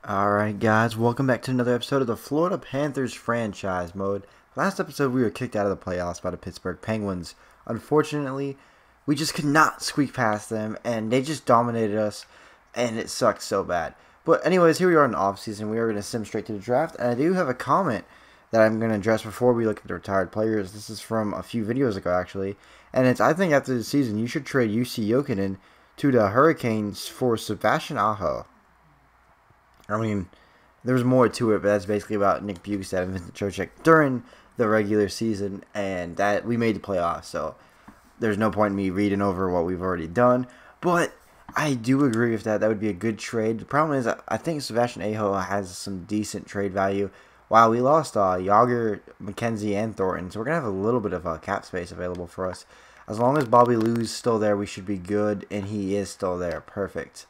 Alright guys, welcome back to another episode of the Florida Panthers franchise mode. Last episode we were kicked out of the playoffs by the Pittsburgh Penguins. Unfortunately, we just could not squeak past them and they just dominated us and it sucked so bad. But anyways, here we are in the offseason. We are going to sim straight to the draft, and I do have a comment that I'm going to address before we look at the retired players. This is from a few videos ago actually, and it's I think after the season you should trade UC Jokinen to the Hurricanes for Sebastian Aho. I mean, there's more to it, but that's basically about Nick Bukestad and Vincent Trocheck during the regular season, and that we made the playoffs, so there's no point in me reading over what we've already done. But I do agree with that. That would be a good trade. The problem is, I think Sebastian Aho has some decent trade value. Wow, we lost Yager, McKenzie, and Thornton, so we're going to have a little bit of cap space available for us. As long as Bobby Lou's still there, we should be good, and he is still there. Perfect.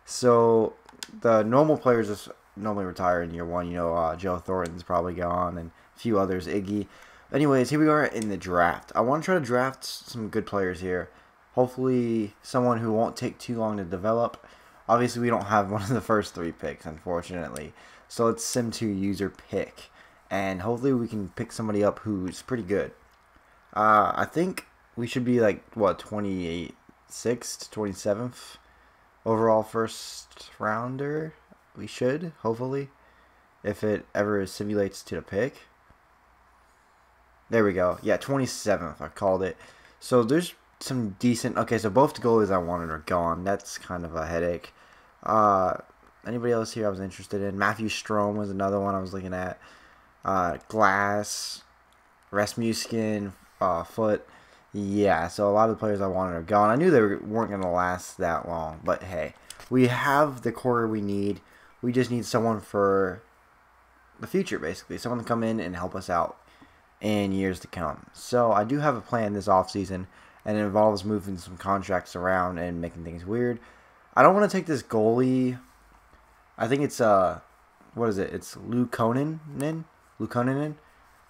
So the normal players just normally retire in year one. You know, Joe Thornton's probably gone, and a few others, Iggy. Anyways, here we are in the draft. I want to try to draft some good players here. Hopefully, someone who won't take too long to develop. Obviously, we don't have one of the first 3 picks, unfortunately. So let's sim to user pick, and hopefully we can pick somebody up who's pretty good. I think we should be like what 26th to 27th. Overall first rounder, we should, hopefully, if it ever simulates to the pick. There we go. Yeah, 27th, I called it. So there's some decent, okay, so both the goalies I wanted are gone. That's kind of a headache. Anybody else here I was interested in? Matthew Strome was another one I was looking at. Glass, Rasmussen, Foot. Yeah, so a lot of the players I wanted are gone. I knew they weren't going to last that long, but hey, we have the core we need. We just need someone for the future, basically. Someone to come in and help us out in years to come. So I do have a plan this offseason, and it involves moving some contracts around and making things weird. I don't want to take this goalie. I think it's, what is it? It's Luukkonen? Luukkonen?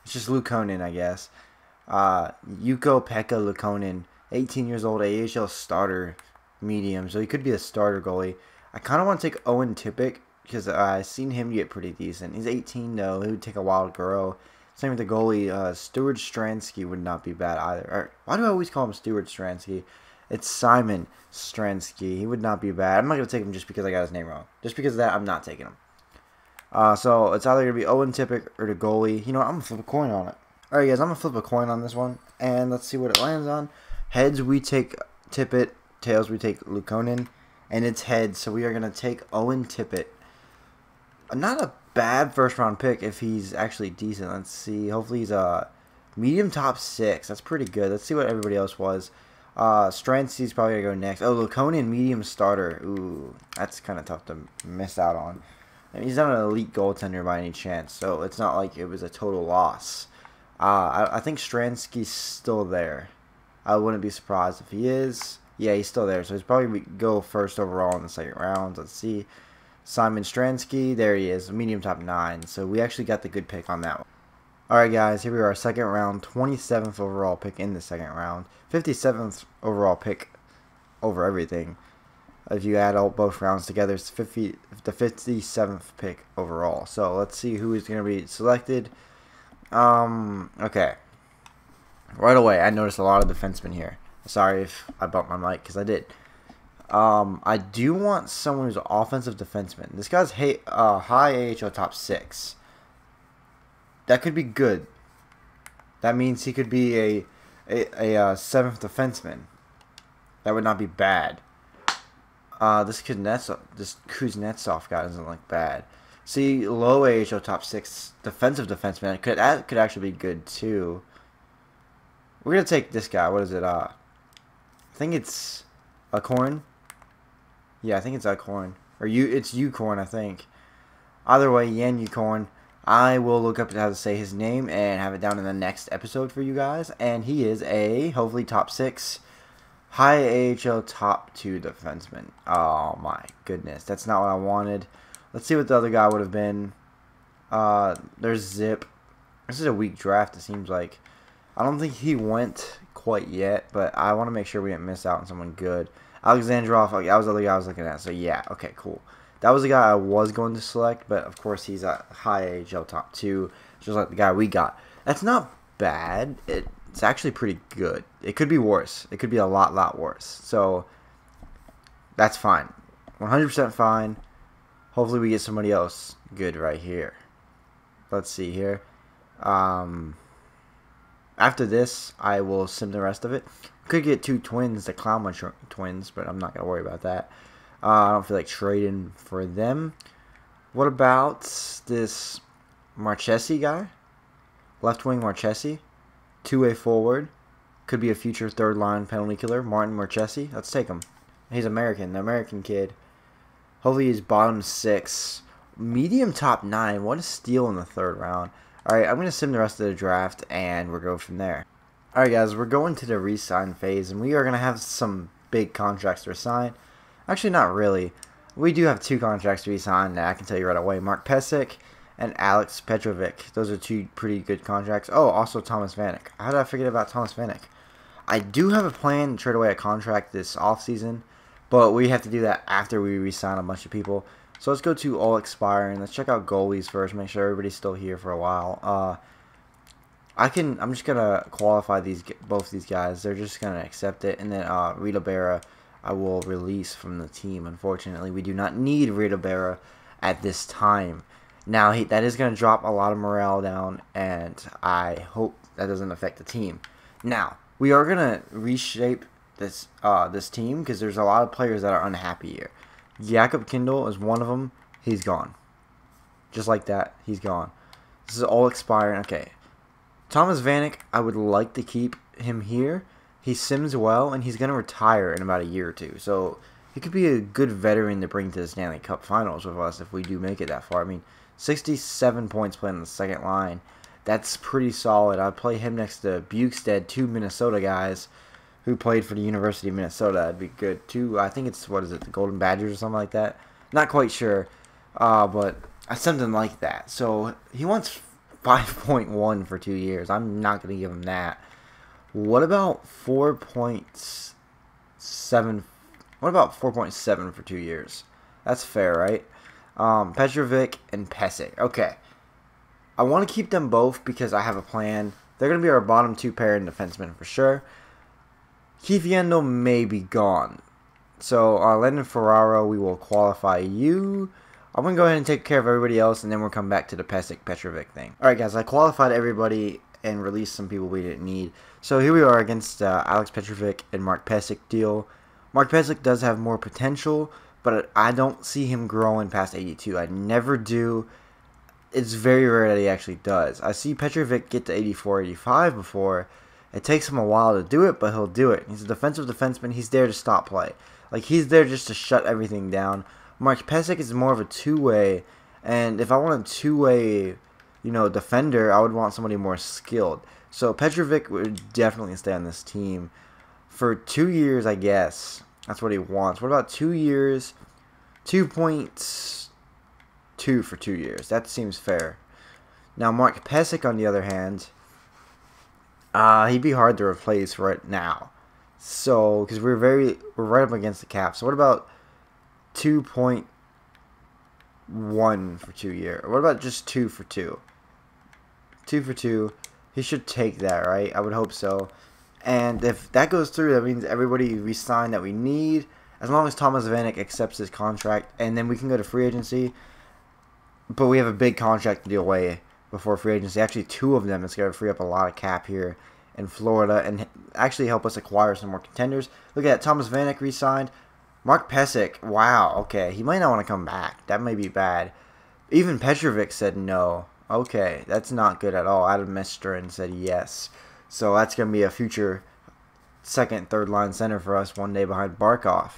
It's just Luukkonen, I guess. Ukko-Pekka Luukkonen, 18 years old, AHL starter, medium, so he could be a starter goalie. I kind of want to take Owen Tippett because I've seen him get pretty decent. He's 18 though; it would take a while to grow. Same with the goalie. Stuart Stransky would not be bad either. Or, why do I always call him Stuart Stransky? It's Simon Stransky. He would not be bad. I'm not gonna take him just because I got his name wrong. Just because of that, I'm not taking him. So it's either gonna be Owen Tippett or the goalie. You know what? I'm gonna flip a coin on it. Alright guys, I'm going to flip a coin on this one, and let's see what it lands on. Heads, we take Tippett. Tails, we take Luukkonen, and it's heads, so we are going to take Owen Tippett. Not a bad first round pick if he's actually decent. Let's see. Hopefully he's a medium top 6. That's pretty good. Let's see what everybody else was. Stransky's probably going to go next. Oh, Luukkonen, medium starter. Ooh, that's kind of tough to miss out on. I mean, he's not an elite goaltender by any chance, so it's not like it was a total loss. I think Stransky's still there. I wouldn't be surprised if he is. Yeah, he's still there. So he's probably go first overall in the second round. Let's see. Simon Stransky. There he is. Medium top 9. So we actually got the good pick on that one. Alright guys, here we are. Second round. 27th overall pick in the second round. 57th overall pick over everything. If you add all both rounds together, it's the 57th pick overall. So let's see who is going to be selected. Okay. Right away, I noticed a lot of defensemen here. Sorry if I bumped my mic, because I did. I do want someone who's an offensive defenseman. This guy's high AHL top 6. That could be good. That means he could be a 7th defenseman. That would not be bad. This Kuznetsov guy doesn't look bad. See, low AHL top 6 defensive defenseman that could actually be good too. We're gonna take this guy. What is it? I think it's Acorn. Yeah, I think it's Acorn. Or it's Ucorn, I think. Either way, Yan Ucorn. I will look up how to say his name and have it down in the next episode for you guys. And he is a hopefully top 6 high AHL top 2 defenseman. Oh my goodness, that's not what I wanted. Let's see what the other guy would have been. There's Zip. This is a weak draft, it seems like. I don't think he went quite yet, but I want to make sure we didn't miss out on someone good. Alexandrov, okay, that was the other guy I was looking at. So, yeah, okay, cool. That was the guy I was going to select, but of course he's a high AHL top 2, just like the guy we got. That's not bad. It's actually pretty good. It could be worse. It could be a lot worse. So that's fine. 100% fine. Hopefully we get somebody else good right here. Let's see here. After this, I will sim the rest of it. Could get 2 twins, the Clown twins, but I'm not going to worry about that. I don't feel like trading for them. What about this Marchesi guy? Left wing Marchesi. 2-way forward. Could be a future third line penalty killer. Martin Marchesi. Let's take him. He's American. The American kid. Hopefully he's bottom 6. Medium top 9. What a steal in the 3rd round. Alright, I'm going to sim the rest of the draft, and we'll go from there. Alright guys, we're going to the re-sign phase, and we are going to have some big contracts to sign. Actually, not really. We do have 2 contracts to re-sign that I can tell you right away. Mark Pysyk and Alex Petrovic. Those are 2 pretty good contracts. Oh, also Thomas Vanek. How did I forget about Thomas Vanek? I do have a plan to trade away a contract this offseason, but we have to do that after we re-sign a bunch of people. So let's go to all expiring. Let's check out goalies first. Make sure everybody's still here for a while. I'm just gonna qualify both these guys. They're just gonna accept it, and then Rita Berra, I will release from the team. Unfortunately, we do not need Rita Berra at this time. Now that is gonna drop a lot of morale down, and I hope that doesn't affect the team. Now we are gonna reshape this team because there's a lot of players that are unhappy here. Jakob Kindle is one of them. He's gone. Just like that, he's gone. This is all expiring. Okay. Thomas Vanek, I would like to keep him here. He sims well, and he's going to retire in about a year or 2. So, he could be a good veteran to bring to the Stanley Cup Finals with us if we do make it that far. I mean, 67 points playing on the 2nd line. That's pretty solid. I'd play him next to Bukestad, 2 Minnesota guys who played for the University of Minnesota. That'd be good too. I think it's, what is it, the Golden Badgers or something like that? Not quite sure, but something like that. So he wants 5.1 for 2 years. I'm not going to give him that. What about 4.7? What about 4.7 for 2 years? That's fair, right? Petrovic and Pysyk. Okay. I want to keep them both because I have a plan. They're going to be our bottom 2 pair in defensemen for sure. Keith Yandel may be gone. So, Lennon Ferraro, we will qualify you. I'm going to go ahead and take care of everybody else, and then we'll come back to the Pysyk Petrovic thing. Alright, guys, I qualified everybody and released some people we didn't need. So, here we are against Alex Petrovic and Mark Pysyk deal. Mark Pysyk does have more potential, but I don't see him growing past 82. I never do. It's very rare that he actually does. I see Petrovic get to 84, 85 before. It takes him a while to do it, but he'll do it. He's a defensive defenseman. He's there to stop play. Like, he's there just to shut everything down. Mark Pysyk is more of a 2-way, and if I want a 2-way, defender, I would want somebody more skilled. So Petrovic would definitely stay on this team for 2 years, I guess. That's what he wants. What about 2 years? 2.2 for 2 years. That seems fair. Now, Mark Pysyk, on the other hand, he'd be hard to replace right now. So, because we're right up against the cap. So, what about 2.1 for 2 years? What about just 2 for 2? 2 for 2. He should take that, right? I would hope so. And if that goes through, that means everybody re-signed that we need. As long as Thomas Vanek accepts his contract, and then we can go to free agency. But we have a big contract to deal away before free agency. Actually, 2 of them. It's going to free up a lot of cap here in Florida and actually help us acquire some more contenders. Look at that. Thomas Vanek re-signed. Mark Pysyk. Wow. Okay. He might not want to come back. That may be bad. Even Petrovic said no. Okay. That's not good at all. Adam Mestrin said yes. So that's going to be a future 2nd, 3rd line center for us one day behind Barkov.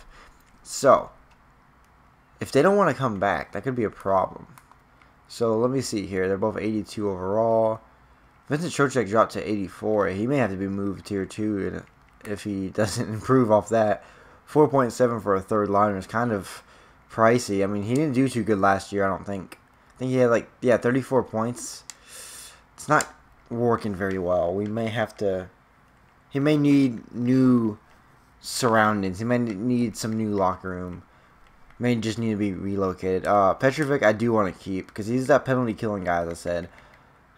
So, if they don't want to come back, that could be a problem. So, let me see here. They're both 82 overall. Vincent Trocheck dropped to 84. He may have to be moved tier 2 if he doesn't improve off that. 4.7 for a 3rd liner is kind of pricey. I mean, he didn't do too good last year, I don't think. I think he had 34 points. It's not working very well. We may have to... He may need new surroundings. He may need some new locker room. may just need to be relocated. Petrovic, I do want to keep because he's that penalty killing guy, as I said.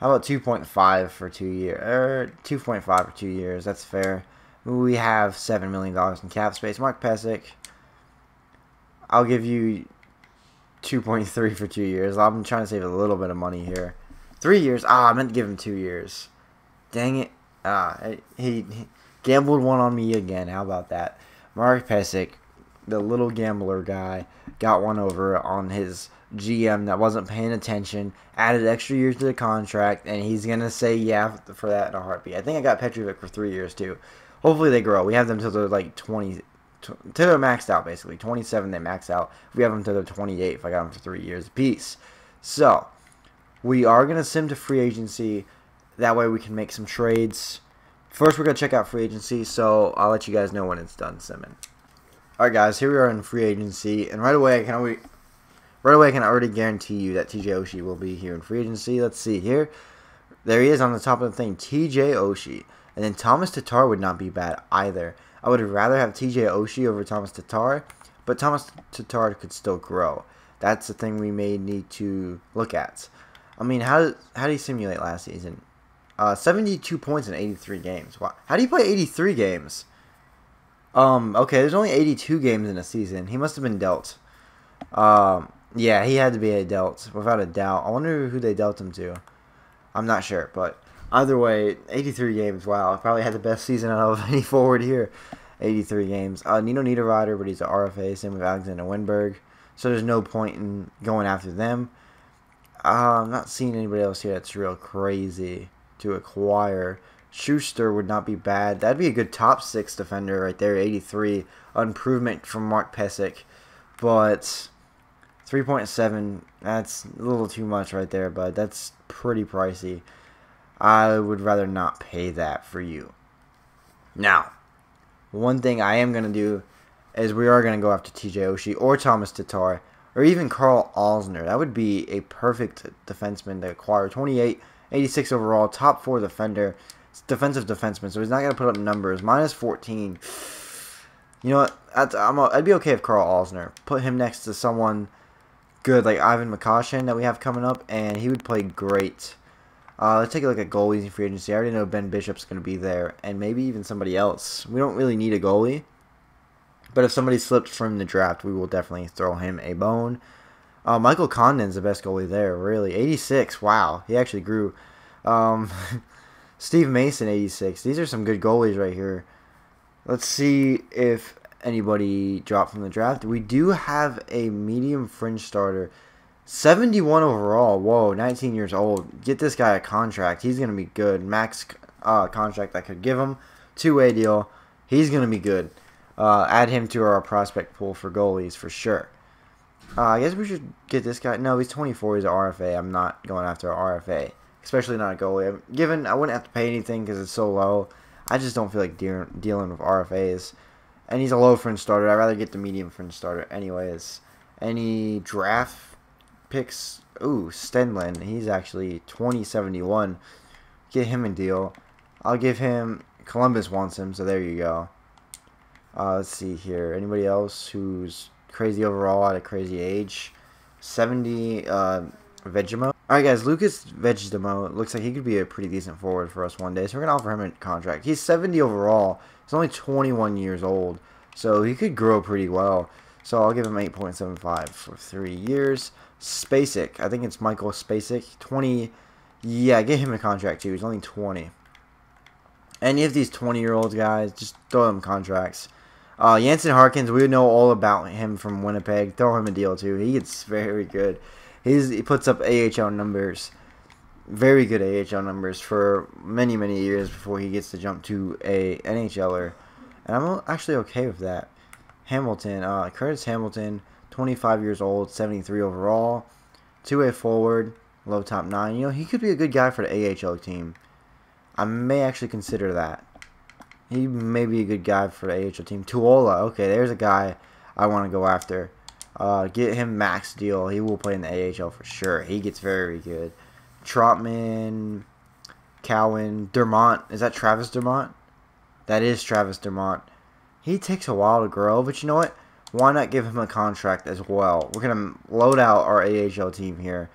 How about 2.5 for 2 years? 2.5 for 2 years. That's fair. We have $7 million in cap space. Mark Pesic, I'll give you 2.3 for 2 years. I'm trying to save a little bit of money here. 3 years. I meant to give him 2 years. Dang it. He gambled one on me again. How about that? Mark Pesic, the little gambler guy, got one over on his GM that wasn't paying attention, added extra years to the contract, and he's going to say yeah for that in a heartbeat. I think I got Petrovic for 3 years too. Hopefully they grow. We have them till they're like 20, till they're maxed out basically. 27 they max out. We have them till they're 28 if I got them for 3 years apiece. So, we are going to sim to free agency. That way we can make some trades. First we're going to check out free agency, so I'll let you guys know when it's done simming. Alright guys, here we are in free agency, and right away I can already guarantee you that TJ Oshie will be here in free agency. Let's see here. There he is on the top of the thing, TJ Oshie. And then Thomas Tatar would not be bad either. I would rather have TJ Oshie over Thomas Tatar, but Thomas Tatar could still grow. That's the thing we may need to look at. I mean, how did he simulate last season? 72 points in 83 games. Wow. How do you play 83 games? Okay, there's only 82 games in a season. He must have been dealt. Yeah, he had to be a dealt, without a doubt. I wonder who they dealt him to. I'm not sure, but either way, 83 games. Wow, probably had the best season out of any forward here. 83 games. Nino Niederreiter, but he's an RFA. Same with Alexander Winberg. So there's no point in going after them. I'm not seeing anybody else here that's real crazy to acquire. Schuster would not be bad. That'd be a good top 6 defender right there. 83. Improvement from Mark Pesic. But 3.7, that's a little too much right there, but that's pretty pricey. I would rather not pay that for you. Now, one thing I am going to do is we are going to go after TJ Oshie or Thomas Tatar or even Carl Alzner. That would be a perfect defenseman to acquire. 28, 86 overall, top 4 defender, defensive defenseman, so he's not going to put up numbers. Minus 14. You know what? I'd be okay if Carl Alzner. Put him next to someone good like Ivan Mikoshin that we have coming up, and he would play great. Let's take a look at goalies in free agency. I already know Ben Bishop's going to be there, and maybe even somebody else. We don't really need a goalie, but if somebody slipped from the draft, we will definitely throw him a bone. Michael Condon's the best goalie there, really. 86, wow. He actually grew. Steve Mason, 86. These are some good goalies right here. Let's see if anybody dropped from the draft. We do have a medium fringe starter. 71 overall. Whoa, 19 years old. Get this guy a contract. He's going to be good. Max contract I could give him. 2-way deal. He's going to be good. Add him to our prospect pool for goalies for sure. I guess we should get this guy. No, he's 24. He's an RFA. I'm not going after an RFA. Especially not a goalie. I wouldn't have to pay anything because it's so low. I just don't feel like dealing with RFAs. And he's a low fringe starter. I'd rather get the medium fringe starter anyways. Any draft picks? Ooh, Stenlin. He's actually 2071. Get him a deal. I'll give him... Columbus wants him, so there you go. Let's see here. Anybody else who's crazy overall at a crazy age? 70, Vegemite. Alright guys, Lucas Vegemite looks like he could be a pretty decent forward for us one day, so we're going to offer him a contract. He's 70 overall. He's only 21 years old, so he could grow pretty well. So I'll give him 8.75 for 3 years. Spacek, I think it's Michael Spacek, 20. Yeah, get him a contract too. He's only 20. Any of these 20-year-old guys, just throw them contracts. Jansen Harkins, we know all about him from Winnipeg. Throw him a deal too. He gets very good. He puts up AHL numbers, very good AHL numbers for many, many years before he gets to jump to a NHLer. And I'm actually okay with that. Hamilton, Curtis Hamilton, 25 years old, 73 overall, 2-way forward, low top 9. You know, he could be a good guy for the AHL team. I may actually consider that. He may be a good guy for the AHL team. Tuola, okay, there's a guy I want to go after. Get him max deal. He will play in the AHL for sure. He gets very good. Trotman, Cowan, Dermont. Is that Travis Dermont? That is Travis Dermont. He takes a while to grow, but you know what? why not give him a contract as well? We're going to load out our AHL team here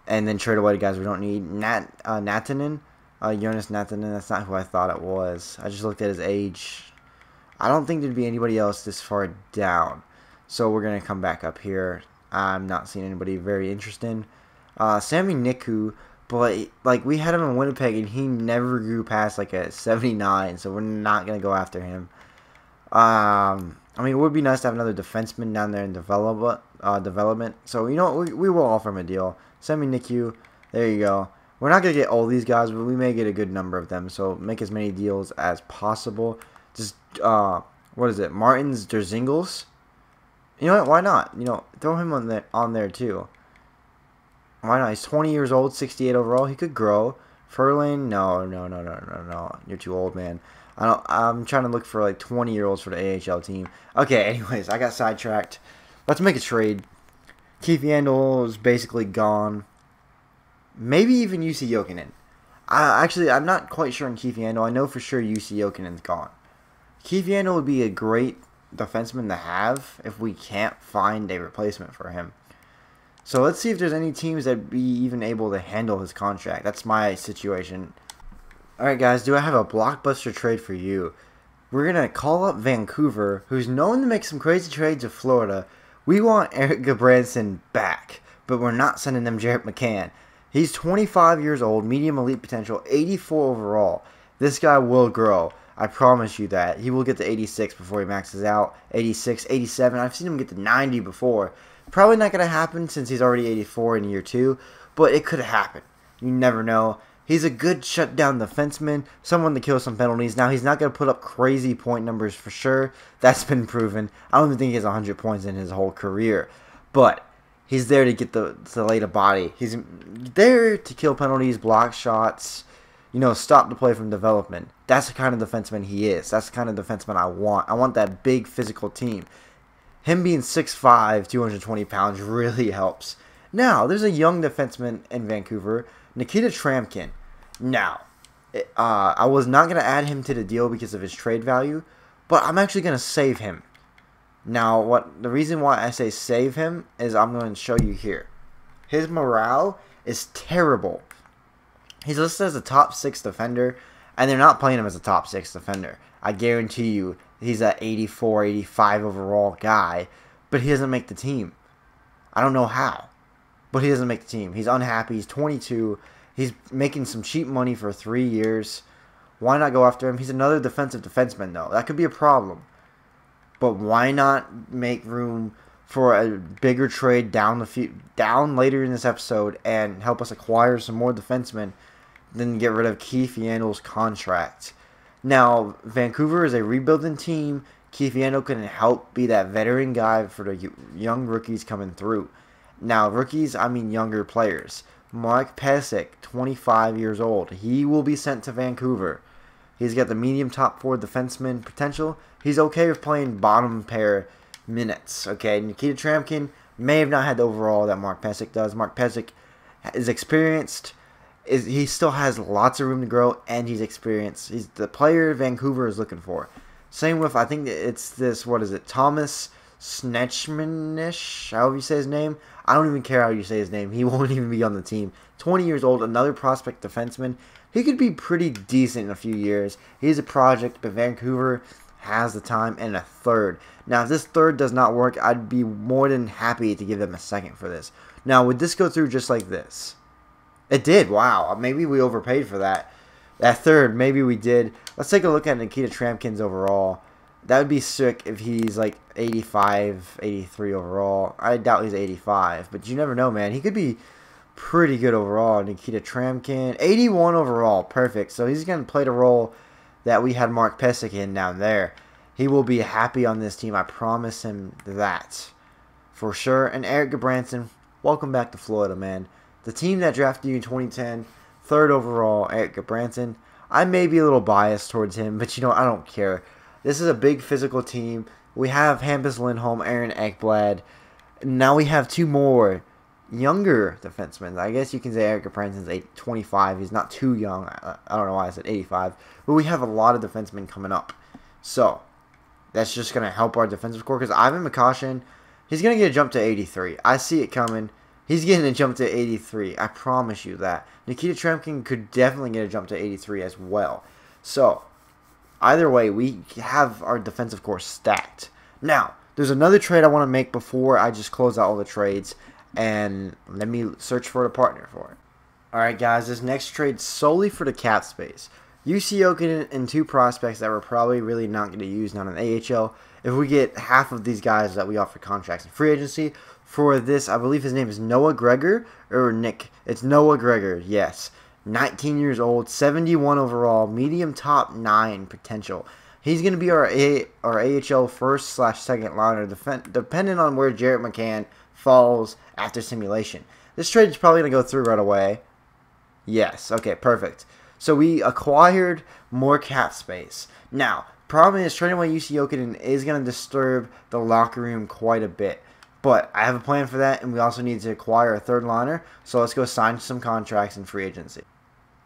and then trade away the guys we don't need. Natanen, Jonas Natanen, that's not who I thought it was. I just looked at his age. I don't think there'd be anybody else this far down. So we're going to come back up here. I'm not seeing anybody very interesting. Sammy Niku, but like we had him in Winnipeg and he never grew past like a 79, so we're not going to go after him. I mean, it would be nice to have another defenseman down there in development. So, you know, we will offer him a deal. Sammy Niku, there you go. We're not going to get all these guys, but we may get a good number of them. So, make as many deals as possible. Just, what is it? Martins Derzingles? You know what? Why not? You know, throw him on there too. Why not? He's 20 years old, 68 overall. He could grow. Furlan? No. You're too old, man. I'm trying to look for like 20-year-olds for the AHL team. Okay, anyways, I got sidetracked. Let's make a trade. Keith Yandel is basically gone. Maybe even UC Jokinen. Actually, I'm not quite sure on Keith Yandel. I know for sure UC Jokinen's gone. Keith Yandel would be a great defenseman to have if we can't find a replacement for him. So let's see if there's any teams that be even able to handle his contract. That's my situation. Alright guys, do I have a blockbuster trade for you? We're going to call up Vancouver, who's known to make some crazy trades with Florida. We want Eric Gabranson back, but we're not sending them Jarrett McCann. He's 25 years old, medium elite potential, 84 overall. This guy will grow. I promise you that. He will get to 86 before he maxes out. 86, 87. I've seen him get to 90 before. Probably not going to happen since he's already 84 in year 2, but it could happen. You never know. He's a good shutdown defenseman, someone to kill some penalties. Now, he's not going to put up crazy point numbers for sure. That's been proven. I don't even think he has 100 points in his whole career. But he's there to get to lay the body. He's there to kill penalties, block shots, you know, stop the play from development. That's the kind of defenseman he is. That's the kind of defenseman I want. I want that big physical team. Him being 6'5", 220 pounds really helps. Now, there's a young defenseman in Vancouver, Nikita Tramkin. Now, I was not going to add him to the deal because of his trade value, but I'm actually going to save him. Now, the reason why I say save him is I'm going to show you here. His morale is terrible. He's listed as a top 6 defender, and they're not playing him as a top 6 defender. I guarantee you he's an 84, 85 overall guy, but he doesn't make the team. I don't know how, but he doesn't make the team. He's unhappy. He's 22. He's making some cheap money for 3 years. Why not go after him? He's another defensive defenseman, though. That could be a problem. But why not make room for a bigger trade down later in this episode and help us acquire some more defensemen than get rid of Keith Yandel's contract? Now, Vancouver is a rebuilding team. Keith Yandel can help be that veteran guy for the young rookies coming through. Now, rookies, I mean younger players. Mark Pysyk, 25 years old. He will be sent to Vancouver. He's got the medium top 4 defenseman potential. He's okay with playing bottom pair minutes. Okay, Nikita Tramkin may have not had the overall that Mark Pysyk does. Mark Pysyk is experienced. He still has lots of room to grow, and he's experienced. He's the player Vancouver is looking for. Same with, I think it's this, what is it, Thomas Snetchmanish, however you say his name. I don't even care how you say his name. He won't even be on the team. 20 years old, another prospect defenseman. He could be pretty decent in a few years. He's a project, but Vancouver has the time and a third. Now, if this third does not work, I'd be more than happy to give them a second for this. Now, would this go through just like this? It did. Wow. Maybe we overpaid for that. That third, maybe we did. Let's take a look at Nikita Tramkin's overall. That would be sick if he's like 85, 83 overall. I doubt he's 85, but you never know, man. He could be pretty good overall. Nikita Tramkin, 81 overall. Perfect. So he's going to play the role that we had Mark Pysyk in down there. He will be happy on this team. I promise him that for sure. And Eric Gabranson, welcome back to Florida, man. The team that drafted you in 2010, 3rd overall, Eric Gabranson. I may be a little biased towards him, but you know, I don't care. This is a big physical team. We have Hampus Lindholm, Aaron Ekblad. Now we have 2 more younger defensemen. I guess you can say Eric Gabranson's 25. He's not too young. I don't know why I said 85. But we have a lot of defensemen coming up. So, that's just going to help our defensive core. Because Ivan McCoshen, he's going to get a jump to 83. I see it coming. He's getting a jump to 83. I promise you that. Nikita Tremkin could definitely get a jump to 83 as well. So, either way, we have our defensive core stacked. Now, there's another trade I want to make before I just close out all the trades. And let me search for a partner for it. Alright guys, this next trade solely for the cap space. UC Jokinen and 2 prospects that we're probably really not going to use now in AHL. If we get half of these guys that we offer contracts in free agency. For this, I believe his name is Noah Gregor, or Nick. It's Noah Gregor, yes. 19 years old, 71 overall, medium top 9 potential. He's going to be our AHL first/second liner, depending on where Jarrett McCann falls after simulation. This trade is probably going to go through right away. Yes, okay, perfect. So we acquired more cap space. Now, problem is trading away UC Jokinen is going to disturb the locker room quite a bit. But I have a plan for that, and we also need to acquire a third liner. So let's go sign some contracts in free agency.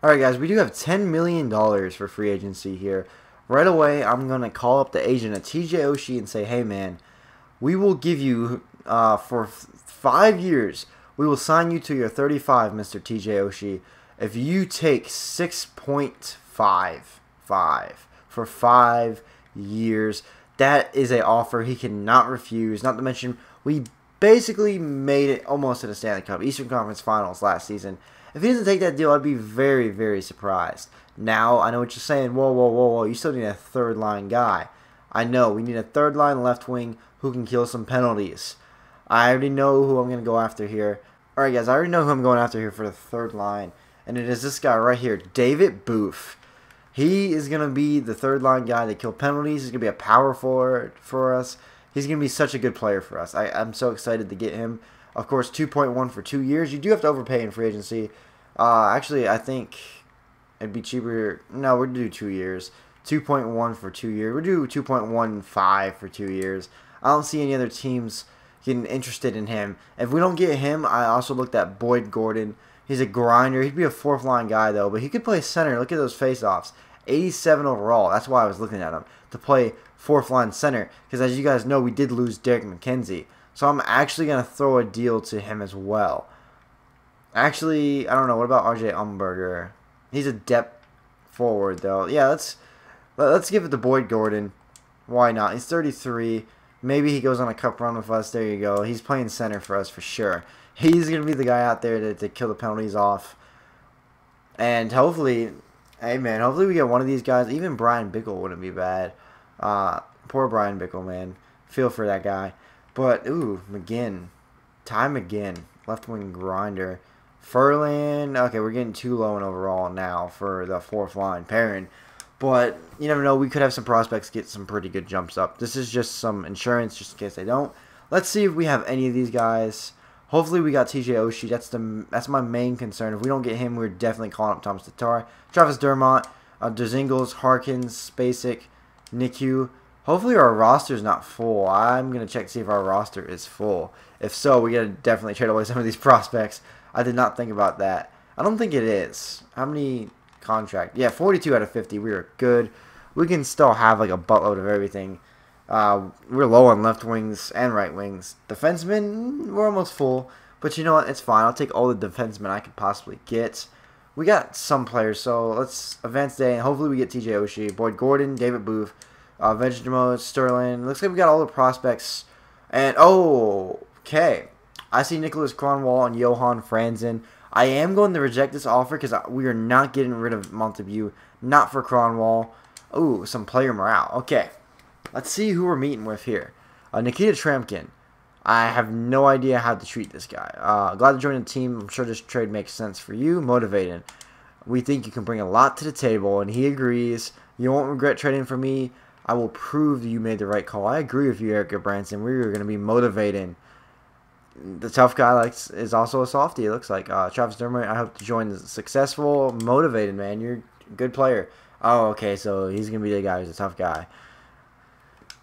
Alright guys, we do have $10 million for free agency here. Right away, I'm going to call up the agent at TJ Oshie and say, hey man, we will give you, for 5 years, we will sign you to your 35, Mr. TJ Oshie, if you take 6.55 for 5 years. That is an offer he cannot refuse. Not to mention, we basically made it almost to the Stanley Cup, Eastern Conference Finals last season. If he doesn't take that deal, I'd be very, very surprised. Now, I know what you're saying. Whoa, whoa, whoa, whoa. You still need a third-line guy. I know. We need a third-line left wing who can kill some penalties. I already know who I'm going to go after here. Alright, guys. I already know who I'm going after here for the third line. And it is this guy right here, David Booth. He is going to be the third-line guy that kill penalties. He's going to be a power forward for us. He's going to be such a good player for us. I'm so excited to get him. Of course, 2.1 for 2 years. You do have to overpay in free agency. Actually, I think it'd be cheaper. No, we'll do 2 years. 2.1 for 2 years. We'll do 2.15 for 2 years. I don't see any other teams getting interested in him. If we don't get him, I also looked at Boyd Gordon. He's a grinder. He'd be a fourth-line guy, though. But he could play center. Look at those face-offs. 87 overall. That's why I was looking at him. To play fourth-line center. Because as you guys know, we did lose Derek McKenzie. So I'm actually going to throw a deal to him as well. Actually, I don't know. What about RJ Umberger? He's a depth forward, though. Yeah, let's give it to Boyd Gordon. Why not? He's 33. Maybe he goes on a cup run with us. There you go. He's playing center for us for sure. He's going to be the guy out there to kill the penalties off. And hopefully, hey man, hopefully we get one of these guys. Even Brian Bickle wouldn't be bad. Poor Brian Bickle, man. Feel for that guy. But, ooh, McGinn. Ty McGinn. Left wing grinder. Furlan. Okay, we're getting too low in overall now for the fourth line pairing. But you never know. We could have some prospects get some pretty good jumps up. This is just some insurance just in case they don't. Let's see if we have any of these guys. Hopefully we got TJ Oshie. That's my main concern. If we don't get him, we're definitely calling up Thomas Tatar. Travis Dermott, Dzingles, Harkins, Spacek, Niku. Hopefully our roster is not full. I'm going to check to see if our roster is full. If so, we got to definitely trade away some of these prospects. I did not think about that. I don't think it is. How many contract? Yeah, 42 out of 50. We are good. We can still have like a buttload of everything. We're low on left wings and right wings. Defensemen, we're almost full. But you know what? It's fine. I'll take all the defensemen I could possibly get. We got some players, so let's advance today. And hopefully we get TJ Oshie, Boyd Gordon, David Booth, Vegemose, Sterling. Looks like we got all the prospects. And, oh, okay. I see Nicholas Kronwall and Johan Franzen. I am going to reject this offer because we are not getting rid of Montague. Not for Kronwall. Ooh, some player morale. Okay. Let's see who we're meeting with here. Nikita Tremkin. I have no idea how to treat this guy. Glad to join the team. I'm sure this trade makes sense for you. Motivated. We think you can bring a lot to the table, and he agrees. You won't regret trading for me. I will prove that you made the right call. I agree with you, Erica Branson. We're going to be motivating. The tough guy is also a softie, it looks like. Travis Dermott, I hope to join the successful, motivated, man. You're a good player. Oh, okay, so he's going to be the guy who's a tough guy.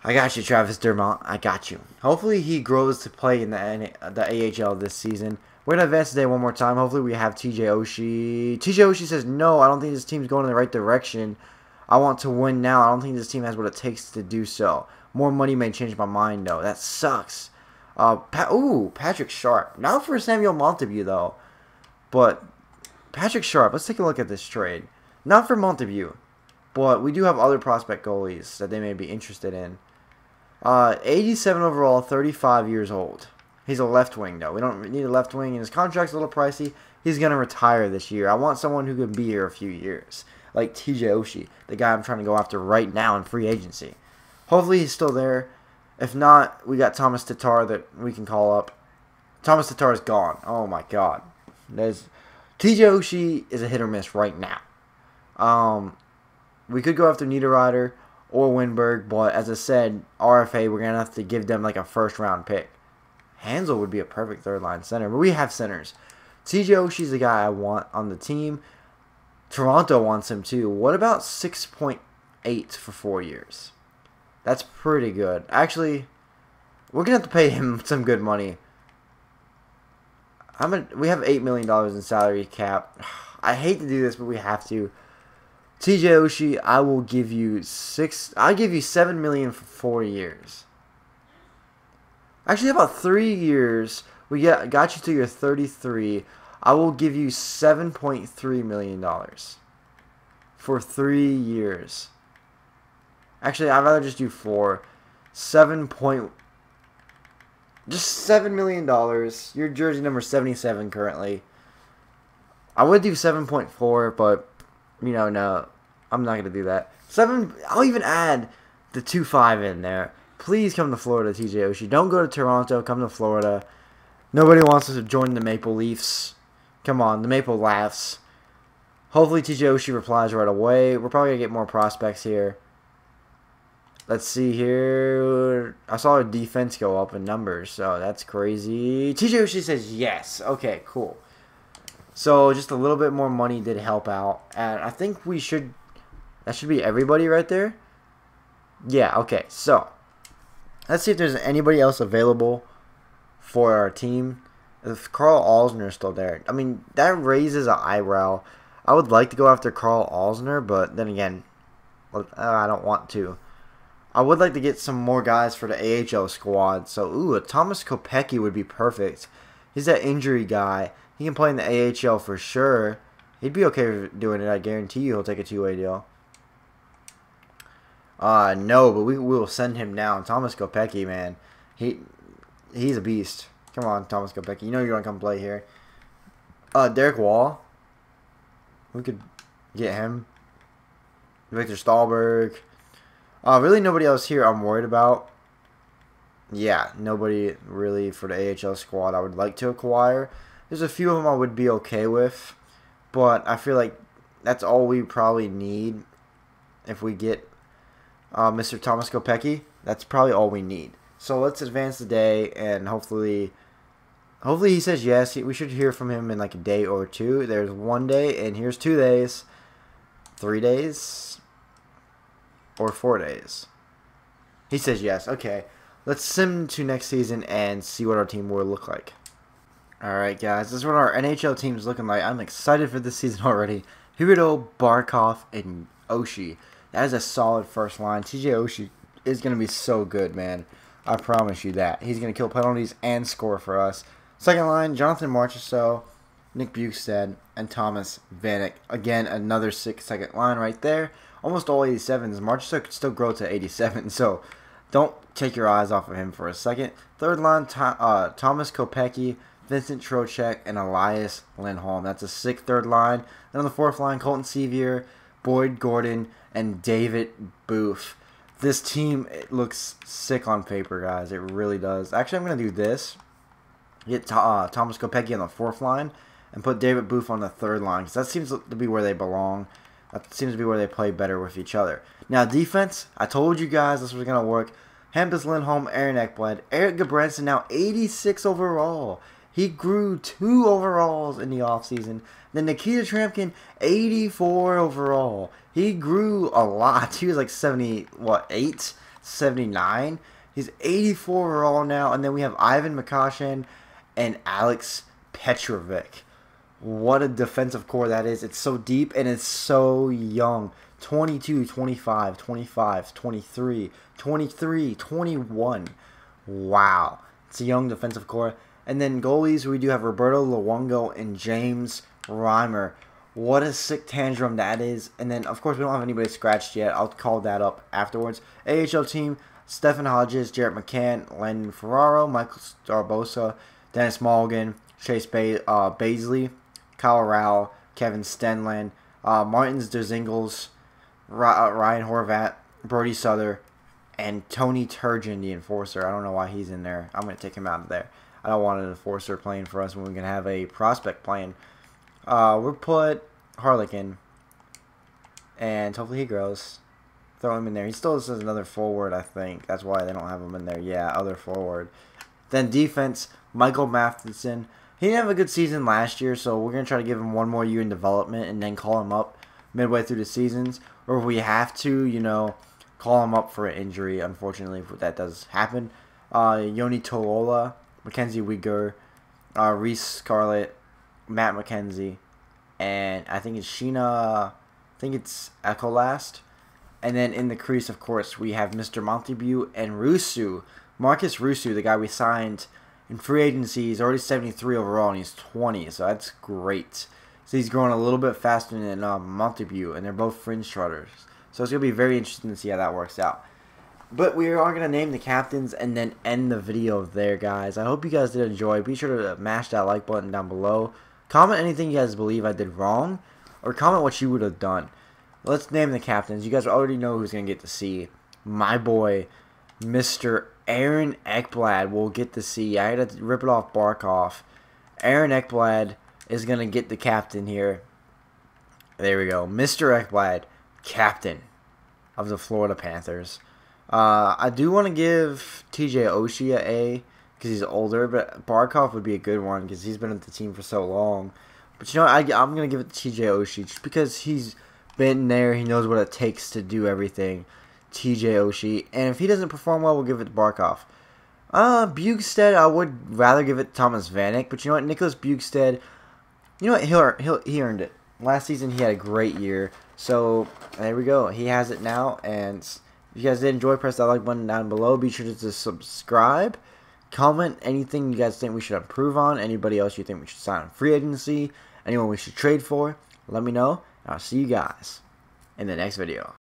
I got you, Travis Dermott. I got you. Hopefully he grows to play in the AHL this season. We're going to advance today one more time. Hopefully we have TJ Oshie. TJ Oshie says, no, I don't think this team's going in the right direction. I want to win now. I don't think this team has what it takes to do so. More money may change my mind, though. That sucks. Patrick Sharp. Not for Samuel Montague, though. But Patrick Sharp, let's take a look at this trade. Not for Montague, but we do have other prospect goalies that they may be interested in. 87 overall, 35 years old. He's a left wing, though. We don't need a left wing, and his contract's a little pricey. He's going to retire this year. I want someone who can be here a few years, like TJ Oshie, the guy I'm trying to go after right now in free agency. Hopefully he's still there. If not, we got Thomas Tatar that we can call up. Thomas Tatar is gone. Oh, my God. TJ Oshie is a hit or miss right now. We could go after Niederreiter or Winberg, but as I said, RFA, we're going to have to give them like a first-round pick. Hansel would be a perfect third-line center, but we have centers. TJ Oshie's the guy I want on the team. Toronto wants him too. What about 6.8 for 4 years? That's pretty good. Actually, we're going to have to pay him some good money. We have $8 million in salary cap. I hate to do this, but we have to. TJ Oshie, I will give you I'll give you $7 million for 4 years. Actually, about 3 years. We got you to your 33. I will give you $7.3 million for 3 years. Actually, I'd rather just do 4. Just $7 million. Your jersey number 77 currently. I would do 7.4, but no, I'm not gonna do that. 7. I'll even add the 2.5 in there. Please come to Florida, TJ Oshie. Don't go to Toronto. Come to Florida. Nobody wants us to join the Maple Leafs. Come on, the Maple Laughs. Hopefully TJ Oshie replies right away. We're probably going to get more prospects here. Let's see here. I saw our defense go up in numbers, so that's crazy. TJ Oshie says yes. Okay, cool. So just a little bit more money did help out. And I think we should... That should be everybody right there. Yeah, okay. So, let's see if there's anybody else available for our team. If Carl Alsner is still there. I mean, that raises an eyebrow. I would like to go after Carl Alsner, but then again, I don't want to. I would like to get some more guys for the AHL squad. So, a Thomas Kopecky would be perfect. He's that injury guy. He can play in the AHL for sure. He'd be okay with doing it. I guarantee you he'll take a two-way deal. No, but we will send him down. Thomas Kopecky, man. He's a beast. Come on, Thomas Kopecky. You know you're going to come play here. Derek Wall. We could get him. Victor Stahlberg. Really nobody else here I'm worried about. Yeah, nobody really for the AHL squad I would like to acquire. There's a few of them I would be okay with. But I feel like that's all we probably need if we get Mr. Thomas Kopecky. That's probably all we need. So let's advance the day and hopefully he says yes. We should hear from him in like a day or two. There's 1 day and here's 2 days. 3 days. Or 4 days. He says yes. Okay. Let's sim to next season and see what our team will look like. Alright guys, this is what our NHL team is looking like. I'm excited for this season already. Huberdeau, Barkov, and Oshie. That is a solid first line. TJ Oshie is going to be so good, man. I promise you that. He's going to kill penalties and score for us. Second line, Jonathan Marchessault, Nick Bukestad, and Thomas Vanek. Again, another 6-second line right there. Almost all 87s. Marchessault could still grow to 87, so don't take your eyes off of him for a second. Third line, Thomas Kopecky, Vincent Trocheck, and Elias Lindholm. That's a sick third line. Then on the fourth line, Colton Sevier, Boyd Gordon, and David Booth. This team, it looks sick on paper, guys. It really does. Actually, I'm going to do this. Get Thomas Kopecky on the fourth line and put David Booth on the third line because that seems to be where they belong. That seems to be where they play better with each other. Now, defense, I told you guys this was going to work. Hampus Lindholm, Aaron Ekblad, Eric Gudbranson, now 86 overall. He grew 2 overalls in the offseason. Then Nikita Trampkin, 84 overall. He grew a lot. He was like 78, 79. He's 84 overall now. And then we have Ivan Mikoshin and Alex Petrovic. What a defensive core that is. It's so deep and it's so young. 22, 25, 25, 23, 23, 21. Wow. It's a young defensive core. And then goalies, we do have Roberto Luongo and James Reimer. What a sick tantrum that is. And then, of course, we don't have anybody scratched yet. I'll call that up afterwards. AHL team, Stephen Hodges, Jarrett McCann, Landon Ferraro, Michael Starbosa, Dennis Mulligan, Chase Baisley, Kyle Rao, Kevin Stenland, Martins Derzingles, Ryan Horvat, Brody Souther, and Tony Turgeon, the enforcer. I don't know why he's in there. I'm going to take him out of there. I don't want an enforcer playing for us when we can have a prospect playing. We'll put Harlequin, and hopefully he grows. Throw him in there. He still says another forward, I think. That's why they don't have him in there. Yeah, other forward. Then defense, Michael Matheson. He didn't have a good season last year, so we're going to try to give him one more year in development and then call him up midway through the seasons. Or if we have to, you know, call him up for an injury, unfortunately, if that does happen. Yoni Tolola, Mackenzie Uyghur, Reese Scarlett, Matt McKenzie, and I think it's Ecolast. And then in the crease, of course, we have Mr. Montague and Rusu. Marcus Rusu, the guy we signed in free agency. He's already 73 overall, and he's 20, so that's great. So he's growing a little bit faster than Montague, and they're both fringe starters. So it's going to be very interesting to see how that works out. But we are going to name the captains and then end the video there, guys. I hope you guys did enjoy. Be sure to mash that like button down below. Comment anything you guys believe I did wrong, or comment what you would have done. Let's name the captains. You guys already know who's going to get to see. My boy, Mr. Aaron Ekblad will get to see. I had to rip it off Barkov. Aaron Ekblad is going to get the captain here. There we go. Mr. Ekblad, captain of the Florida Panthers. I do want to give TJ Oshie an A because he's older, but Barkov would be a good one because he's been with the team for so long. But you know what? I'm going to give it to TJ Oshie just because he's been there. He knows what it takes to do everything. TJ Oshie. And if he doesn't perform well, we'll give it to Barkov. Bugstead, I would rather give it to Thomas Vanek. But you know what? Nicholas Bugstead, you know what? He earned it. Last season, he had a great year. So, there we go. He has it now. And if you guys did enjoy, press that like button down below. Be sure to subscribe. Comment anything you guys think we should improve on. Anybody else you think we should sign on free agency. Anyone we should trade for. Let me know. I'll see you guys in the next video.